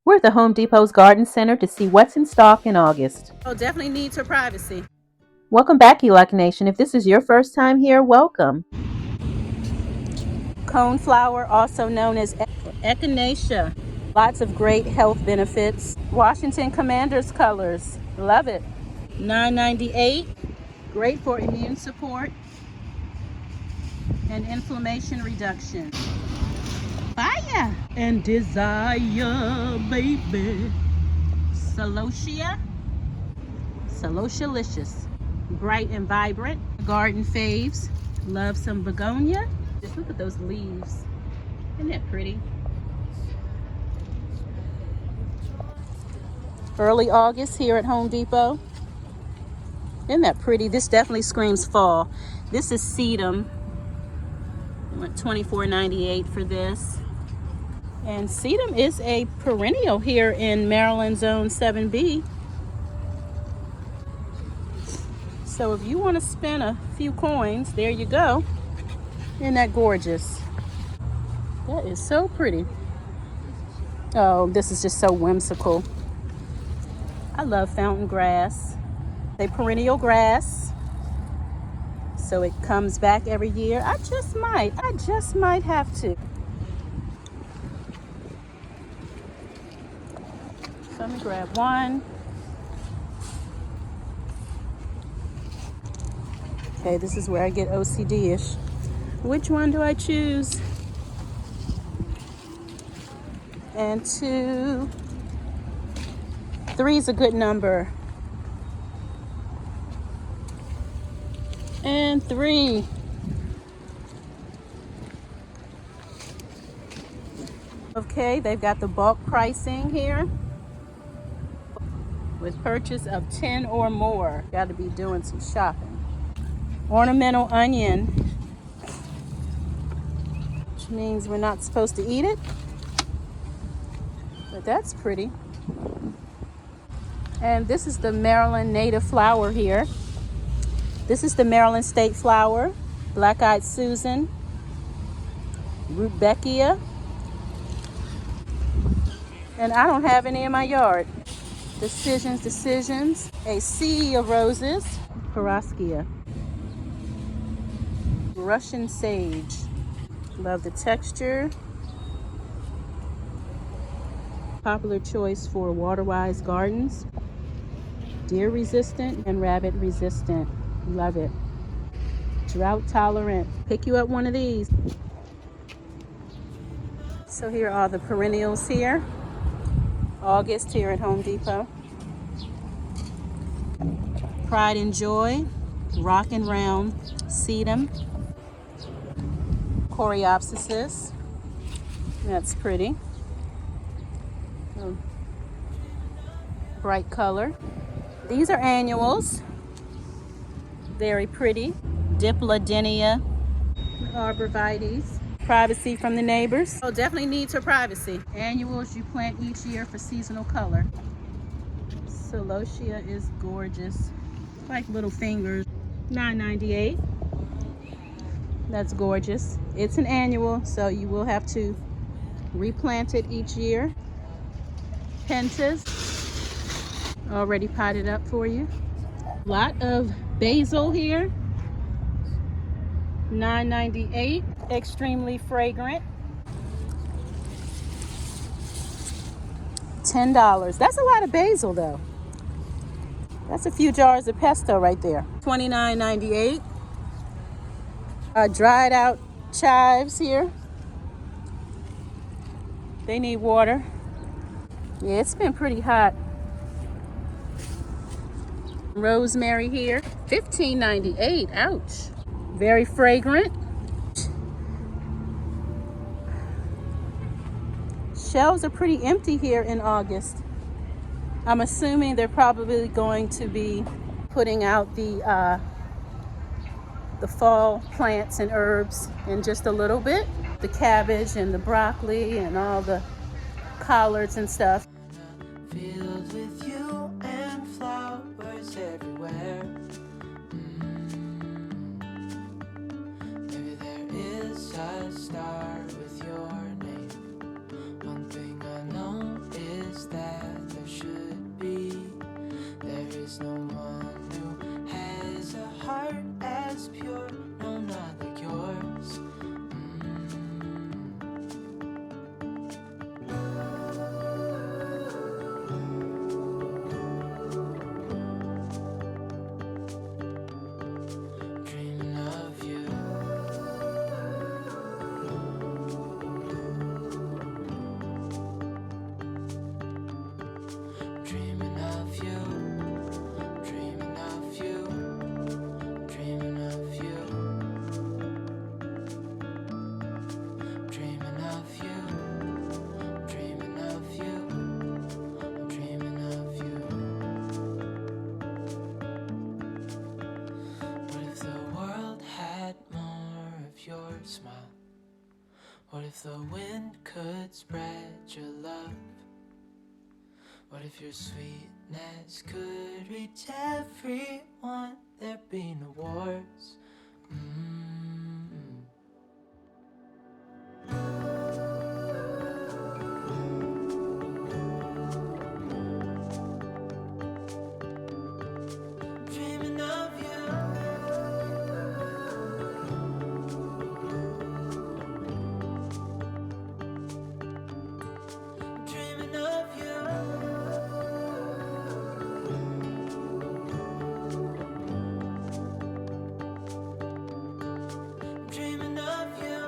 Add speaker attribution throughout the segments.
Speaker 1: We're at the Home Depot's Garden Center to see what's in stock in August.
Speaker 2: Oh, definitely needs her privacy.
Speaker 1: Welcome back, ELOC Nation. If this is your first time here, welcome.
Speaker 2: Coneflower, also known as echinacea. Lots of great health benefits. Washington Commanders colors. Love it. $9.98. Great for immune support and inflammation reduction. Fire and desire, baby. Celosia. Celosialicious. Bright and vibrant. Garden faves. Love some begonia. Just look at those leaves. Isn't that pretty? Early August here at Home Depot. Isn't that pretty? This definitely screams fall. This is sedum. I went $24.98 for this. And sedum is a perennial here in Maryland Zone 7B. So if you want to spend a few coins, there you go. Isn't that gorgeous? That is so pretty. Oh, this is just so whimsical. I love fountain grass. A perennial grass. So it comes back every year. I just might have to. So let me grab one. Okay, this is where I get OCDish. Which one do I choose? And 2. 3 is a good number. And 3. Okay, they've got the bulk pricing here. With purchase of 10 or more. Got to be doing some shopping. Ornamental onion, which means we're not supposed to eat it. But that's pretty. And this is the Maryland native flower here. This is the Maryland state flower, black-eyed Susan, Rudbeckia. And I don't have any in my yard. Decisions. A sea of roses, Paraskia. Russian sage. Love the texture. Popular choice for water-wise gardens. Deer resistant and rabbit resistant. Love it. Drought tolerant. Pick you up one of these. So here are the perennials here. August here at Home Depot. Pride and Joy. Rock and Round. Sedum. Coreopsis. That's pretty. Bright color. These are annuals. Very pretty. Dipladenia. Arborvitaes. Privacy from the neighbors. Oh, definitely needs her privacy. Annuals you plant each year for seasonal color. Celosia is gorgeous. Like little fingers. $9.98. That's gorgeous. It's an annual, so you will have to replant it each year. Pentas, already potted up for you. Lot of basil here. $9.98. Extremely fragrant. $10. That's a lot of basil though. That's a few jars of pesto right there. $29.98. Dried out chives here. They need water. Yeah, it's been pretty hot. Rosemary here. $15.98. Ouch. Very fragrant. Shelves are pretty empty here in August. I'm assuming they're probably going to be putting out the fall plants and herbs in just a little bit. The cabbage and the broccoli and all the collards and stuff.
Speaker 3: Filled with you and flowers everywhere. Maybe there is a star with your name. One thing I know is What if the wind could spread your love? What if your sweetness could reach everyone? There'd be no wars. Dreaming of you. Dreaming of you. Dreaming of you.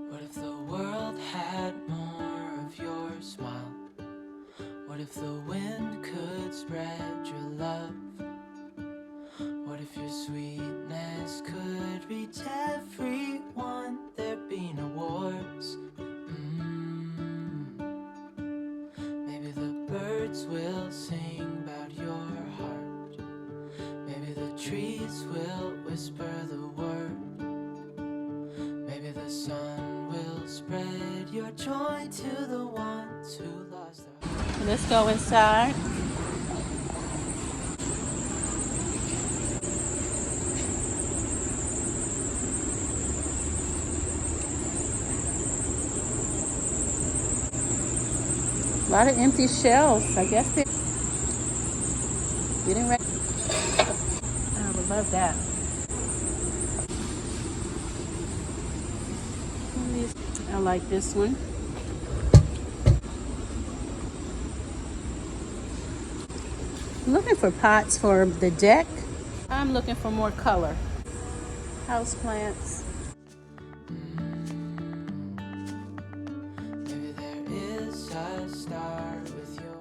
Speaker 3: What if the world had more of your smile? What if the wind could spread your love? What if your sweetness could reach everyone? There'd be no wars. Maybe the birds will sing about your heart. Maybe the trees will whisper the word. Maybe the sun will spread your joy to the ones who lost their heart.
Speaker 2: Let's go inside. A lot of empty shelves. I guess they're getting ready. I would love that. I like this one. I'm looking for pots for the deck. I'm looking for more color. House plants.
Speaker 3: Maybe there is a star with your.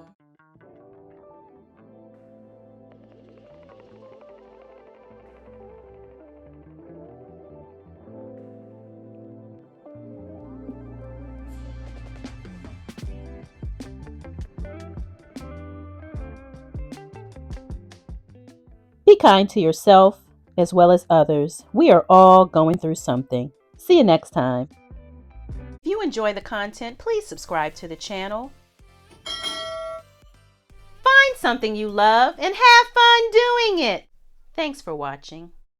Speaker 1: Be kind to yourself as well as others. We are all going through something. See you next time. If you enjoy the content, please subscribe to the channel. Find something you love and have fun doing it. Thanks for watching.